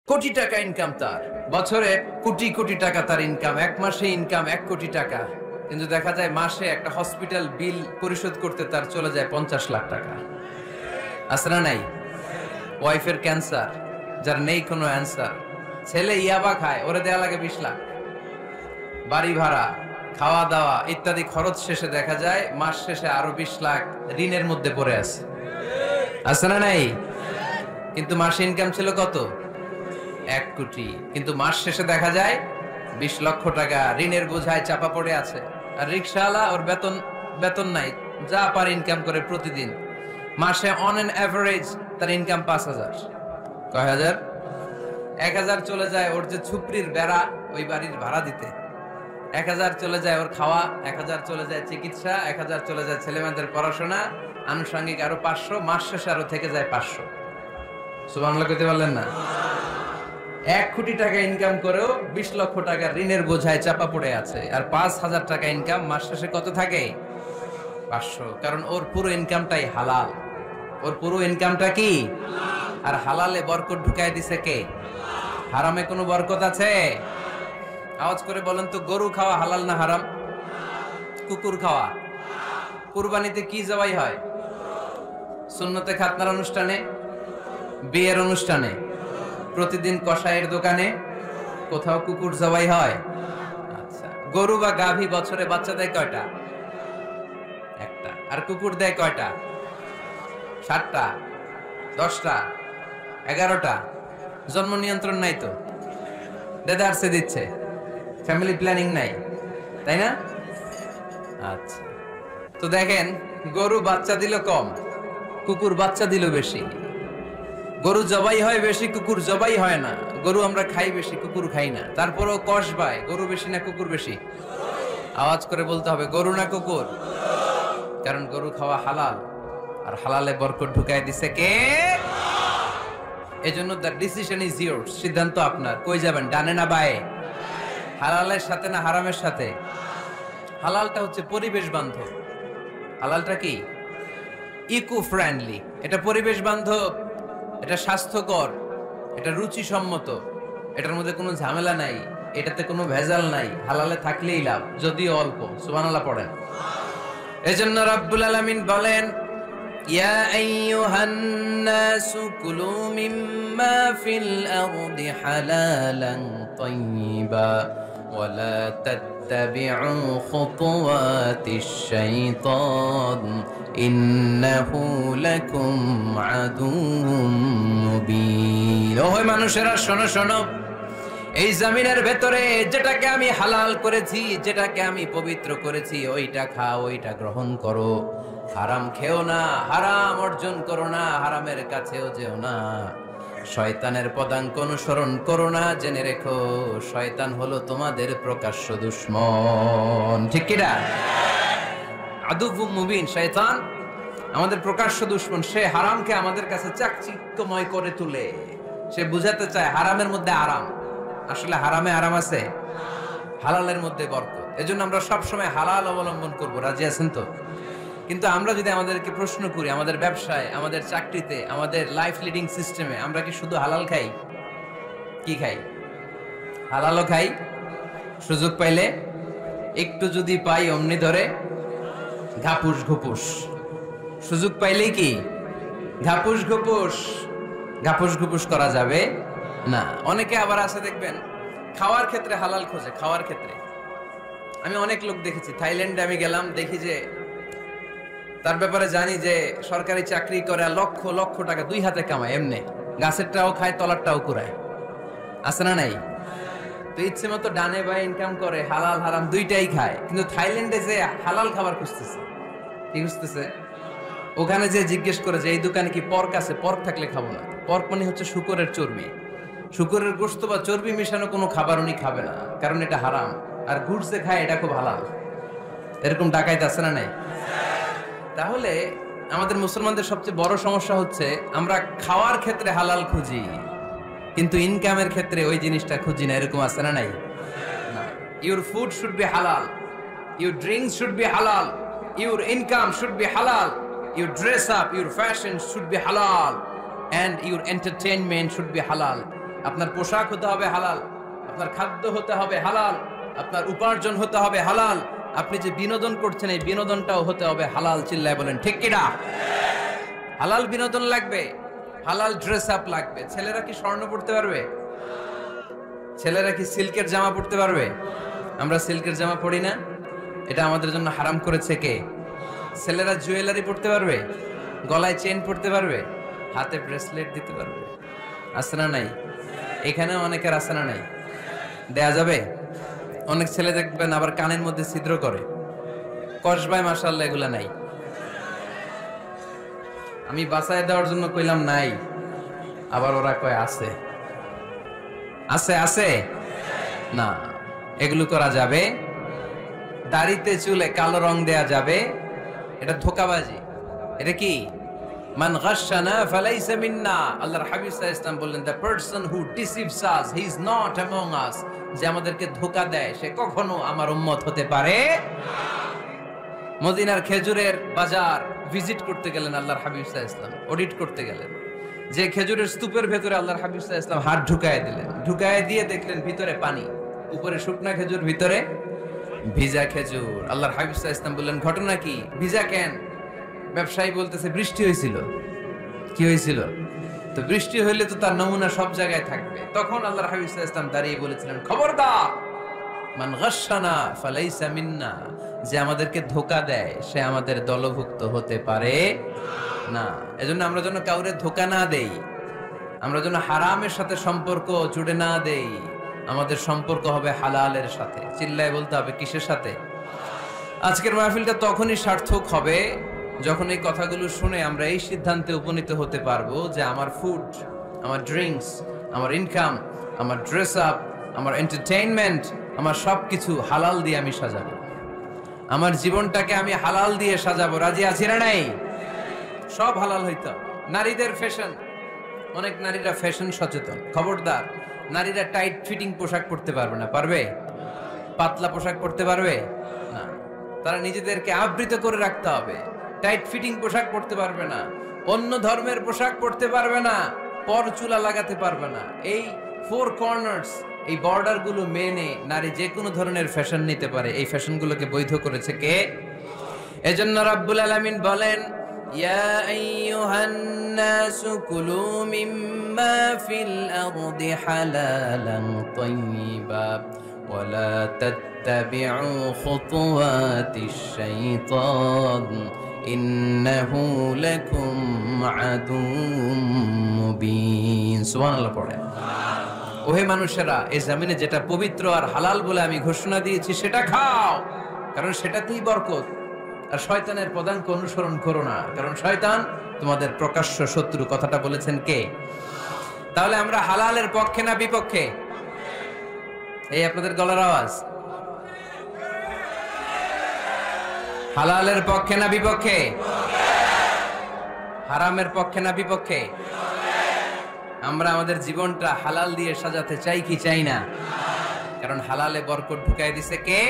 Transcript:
কোটি টাকা ইনকাম, তার বছরে কোটি কোটি টাকা তার ইনকাম, এক মাসে ইনকাম 1 কোটি টাকা। কিন্তু দেখা যায় মাসে একটা হসপিটাল বিল পরিশোধ করতে তার চলে যায় 50 লাখ টাকা। আছে না নাই? ওয়াইফের ক্যান্সার, যার নেই কোনো অ্যান্সার। ছেলে ইয়াবা খায়, ওরে দেয়া লাগে 20 লাখ। বাড়ি ভাড়া, খাওয়া দাওয়া ইত্যাদি খরচ শেষে দেখা যায় মাস শেষে আরো 20 লাখ ঋণের মধ্যে পড়ে আছে। আছে না নাই? কিন্তু মাসে ইনকাম ছিল কত? 1 কোটি। কিন্তু মাস শেষে দেখা যায় 20 লক্ষ টাকা ঋণের বোঝায় চাপা পড়ে আছে। আর রিকশাওয়ালা, ওর বেতন নাই, যা পারে ইনকাম করে প্রতিদিন। মাসে অন এন এভারেজ তার ইনকাম 5000। কয় হাজার? 1000 চলে যায় ওর যে ছুপড়ির বেড়া, ওই বাড়ির ভাড়া দিতে। 1000 চলে যায় ওর খাওয়া, 1000 চলে যায় চিকিৎসা, 1000 চলে যায় ছেলেমেয়েদের পড়াশোনা, আনুষঙ্গিক আরো 500, মাস শেষে আরো থেকে যায় 500। সুবহানাল্লাহ কইতে পারলেন না? 1 কোটি টাকা ইনকাম করেও 20 লক্ষ টাকা ঋণের বোঝায় চাপা পড়ে আছে। আর 5000 টাকা ইনকাম, মাস শেষে কত থাকে? 500। কারণ ওর পুরো ইনকামটাই হালাল। ওর পুরো ইনকামটা কি? আর হালালে বরকত ঢুকায় দিছে কে? হারামে কোনো বরকত আছে? আওয়াজ করে বলেন তো, গরু খাওয়া হালাল না হারাম? কুকুর খাওয়া? কুরবানিতে কি জবাই হয়? সুন্নতে খাতনার অনুষ্ঠানে, বিয়ের অনুষ্ঠানে, প্রতিদিন কসাইয়ের দোকানে, কোথাও কুকুর জবাই হয়? আচ্ছা, গরু বা গাভী বছরে বাচ্চা দেয় কয়টা? একটা। আর কুকুর দেয় কয়টা? 7টা, 10টা, 11টা। জন্ম নিয়ন্ত্রণ নাই তো, দেদারসে দিচ্ছে, ফ্যামিলি প্ল্যানিং নাই, তাই না? আচ্ছা, তো দেখেন, গরু বাচ্চা দিল কম, কুকুর বাচ্চা দিল বেশি। গরু জবাই হয় বেশি, কুকুর জবাই হয় না। গরু আমরা খাই বেশি, কুকুর খাই না। তারপরও কষ বায়, গরু বেশি না কুকুর বেশি? আওয়াজ করে বলতে হবে, গরু না কুকুর? কারণ গরু খাওয়া হালাল, আর হালালে বরকত ঢুকায় দিছে কে? এজন্য দ্য ডিসিশন ইজ ইয়োরস। সিদ্ধান্ত আপনার। কই যাবেন, ডানে না বায়ে? হালালের সাথে না হারামের সাথে? হালালটা হচ্ছে পরিবেশ বান্ধব। হালালটা কি? Eco friendly. এটা পরিবেশ বান্ধব, এটা স্বাস্থ্যকর, এটা রুচিসম্মত, এটার মধ্যে কোনো ঝামেলা নাই, এটাতে কোনো ভেজাল নাই। হালালে থাকলেই লাভ, যদিও অল্প। সুবহানাল্লাহ পড়েন। এজন্য রাব্বুল আলামিন বলেন, ইয়া আইয়ুহান নাসু কুলু মিম্মা ফিল আরদি হালালান তাইয়্যিবা ওয়া লা তাত্তাবি'উ খুতুওয়াতিশ শাইতান ইন্নাহু লাকুম আদুউম মুবিন। ওহে মানুষেরা, শোনো শোনো, এই জমিনের ভেতরে যেটাকে আমি হালাল করেছি, যেটাকে আমি পবিত্র করেছি, ওইটা খাও, ওইটা গ্রহণ করো। হারাম খেও না, হারাম অর্জন করো না, হারামের কাছেও যেও না। শয়তানের পদাঙ্ক অনুসরণ করো না। জেনে রেখো, শয়তান হলো তোমাদের প্রকাশ্য দুশমন। ঠিক কি না? আদুউম মুবিন। শয়তান আমাদের প্রকাশ্য দুশমন। সে হারামকে আমাদের কাছে চাকচিক্যময় করে তুলে। সে বুঝাতে চায় হারামের মধ্যে আরাম। আসলে হারামে আরাম আছে, হালালের মধ্যে বরকত। এজন্য আমরা সবসময় হালাল অবলম্বন করব। রাজি আছেন তো? কিন্তু আমরা যদি আমাদেরকে প্রশ্ন করি, আমাদের ব্যবসায়, আমাদের চাকরিতে, আমাদের লাইফ লিডিং সিস্টেমে আমরা কি শুধু হালাল খাই? কি খাই? হালালও খাই, সুযোগ পাইলে একটু যদি পাই অমনি ধরে ঘাপুস ঘুপুস। সুযোগ পাইলেই কি ঘাপুস ঘুপুস? ঘাপুস ঘুপুস করা যাবে না। অনেকে আবার আছে দেখবেন, খাওয়ার ক্ষেত্রে হালাল খোঁজে। খাওয়ার ক্ষেত্রে আমি অনেক লোক দেখেছি। থাইল্যান্ডে আমি গেলাম, দেখি যে তার ব্যাপারে জানি যে সরকারি চাকরি করে লক্ষ লক্ষ টাকা 2 হাতে কামায়। এমনি গাছেরটাও খায়, তলারটাও কুড়ায়। আছে না নাই? তো ইচ্ছে মতো ডানে বায়ে ইনকাম করে, হালাল হারাম দুইটাই খায়। কিন্তু থাইল্যান্ডে যে হালাল খাবার খুঁজতেছে, কি খুঁজতেছে? ওখানে যে জিজ্ঞেস করে যে এই দোকানে কি পর্ক আছে? পর্ক থাকলে খাবো না। পর্ক মানে হচ্ছে শুকরের চর্বি। শুকরের গোশত বা চর্বি মিশানো কোনো খাবার উনি খাবে না, কারণ এটা হারাম। আর ঘুরছে খায়, এটা খুব হালাল। এরকম ডাকাইতে আছে না নাই? তাহলে আমাদের মুসলমানদের সবচেয়ে বড় সমস্যা হচ্ছে আমরা খাওয়ার ক্ষেত্রে হালাল খুঁজি, কিন্তু ইনকামের ক্ষেত্রে ওই জিনিসটা খুঁজি না। এরকম আছে না নাই? ইউর ফুড শুড বি হালাল, ইউর ড্রিঙ্কস শুড বি হালাল, ইউর ইনকাম শুড বি হালাল, your dress up, your fashion should be হালাল, and your entertainment should be halal. আপনার পোশাক হতে হবে হালাল, আপনার খাদ্য হতে হবে হালাল, আপনার উপার্জন হতে হবে হালাল, আপনি যে বিনোদন করছেন এই বিনোদনটাও হতে হবে হালাল। চিল্লায় বলেন ঠিক কিনা? হালাল বিনোদন লাগবে, হালাল ড্রেস আপ লাগবে। ছেলেরা কি স্বর্ণ পড়তে পারবে? ছেলেরা কি সিল্কের জামা পড়তে পারবে? আমরা সিল্কের জামা পরি না, এটা আমাদের জন্য হারাম করেছে কে? ছেলেরা জুয়েলারি পড়তে পারবে? গলায় চেন পড়তে পারবে? হাতে ব্রেসলেট দিতে পারবে? আছে না নাই? এখানেও অনেকের আছে না নাই? দেয়া যাবে? অনেক ছেলে দেখবেন আবার কানের মধ্যে ছিদ্র করে, কসবায়, মাশাআল্লাহ এগুলা নাই। আমি বাঁচায় দেওয়ার জন্য কইলাম নাই, আবার ওরা কয় আছে। আছে আছে না, এগুলো করা যাবে? দাড়িতে চুলে কালো রং দেয়া যাবে? এটা ধোঁকাবাজি। এটা কি? মান গাশশানা ফালাইসা মিন্না। আল্লাহর হাবিব সাল্লাল্লাহু আলাইহি ওয়াসাল্লাম বললেন, the person who deceives us he is not among us। যে আমাদেরকে ধোঁকা দেয় সে কখনো আমার উম্মত হতে পারে না। মদিনার খেজুরের বাজার ভিজিট করতে গেলেন আল্লাহর হাবিব সাল্লাল্লাহু আলাইহি ওয়াসাল্লাম, অডিট করতে গেলেন। যে খেজুরের স্তূপের ভেতরে আল্লাহর হাবিব সাল্লাল্লাহু আলাইহি ওয়াসাল্লাম হাত ঢুকায় দিলেন, ঢুকায় দিয়ে দেখলেন ভিতরে পানি, উপরে শুকনা খেজুর, ভিতরে ভিজা খেজুর। আল্লাহর হাবিব সাল্লাল্লাহু আলাইহি ওয়াসাল্লাম বললেন, ঘটনা কি? ভিজা কেন? ব্যবসায়ী বলতেছে বৃষ্টি হয়েছিল। কি হয়েছিল? তো বৃষ্টি হইলে তো তার নমুনা সব জায়গায় থাকবে। তখন আল্লাহর হাবিব সাল্লাল্লাহু আলাইহি ওয়াসাল্লাম দাঁড়িয়ে বলেছিলেন, খবরদার, মান গাশশানা ফালাইসা মিন্না। যে আমাদেরকে ধোঁকা দেয় সে আমাদের দলভুক্ত হতে পারে না। এজন্য আমরা যেন কাউরে ধোঁকা না দেই, আমরা যেন হারামের সাথে সম্পর্ক জুড়ে না দেই। আমাদের সম্পর্ক হবে হালালের সাথে। চিল্লায় বলতে হবে কিসের সাথে? আজকের মাহফিলটা তখনই সার্থক হবে যখন এই কথাগুলো শুনে আমরা এই সিদ্ধান্তে উপনীত হতে পারবো যে আমার ফুড, আমার ড্রিঙ্কস, আমার ইনকাম, আমার ড্রেস আপ, আমার এন্টারটেইনমেন্ট, আমার সবকিছু হালাল দিয়ে আমি সাজাবো। আমার জীবনটাকে আমি হালাল দিয়ে সাজাবো। রাজি আছি না নাই? সব হালাল হইতো। নারীদের ফ্যাশন, অনেক নারীরা ফ্যাশন সচেতন। খবরদার, নারীরা টাইট ফিটিং পোশাক পরতে পারবে না। পারবে? পাতলা পোশাক পরতে পারবে না। তারা নিজেদেরকে আবৃত করে রাখতে হবে। টাইট ফিটিং পোশাক পরতে পারবে না, অন্য ধর্মের পোশাক পরতে পারবে না, পর চুলা লাগাতে পারবে না। এই ফোর কর্নার্স, এই বর্ডার গুলো মেনে নারী যে কোনো ধরনের ফ্যাশন নিতে পারে। এই ফ্যাশন গুলোকে বৈধ করেছে কে? এজন্য রাব্বুল আলামিন বলেন, ইয়া আইয়ুহান নাসু কুলু মিম্মা ফিল আরদি হালালান তাইয়্যিবা ওয়া লা তাত্তাবিউ খুতুওয়াতিশ শাইতান ইন্নাহু লাকুম আদুউম মুবিন। সুবহানাল্লাহ পড়ে। ওহে মানুষেরা, এই জমিনে যেটা পবিত্র আর হালাল বলে আমি ঘোষণা দিয়েছি সেটা খাও, কারণ সেটাতেই বরকত। আর শয়তানের পদাঙ্ক অনুসরণ করো না, কারণ শয়তান তোমাদের প্রকাশ্য শত্রু। কথাটা বলেছেন কে? তাহলে আমরা হালালের পক্ষে না বিপক্ষে? এই আপনাদের গলার আওয়াজ। হালালের পক্ষে না বিপক্ষে? হারামের পক্ষে না বিপক্ষে? আমরা আমাদের জীবনটা হালাল দিয়ে সাজাতে চাই কি চাই না? কারণ হালালে বরকত ঢুকাই দিছে কে?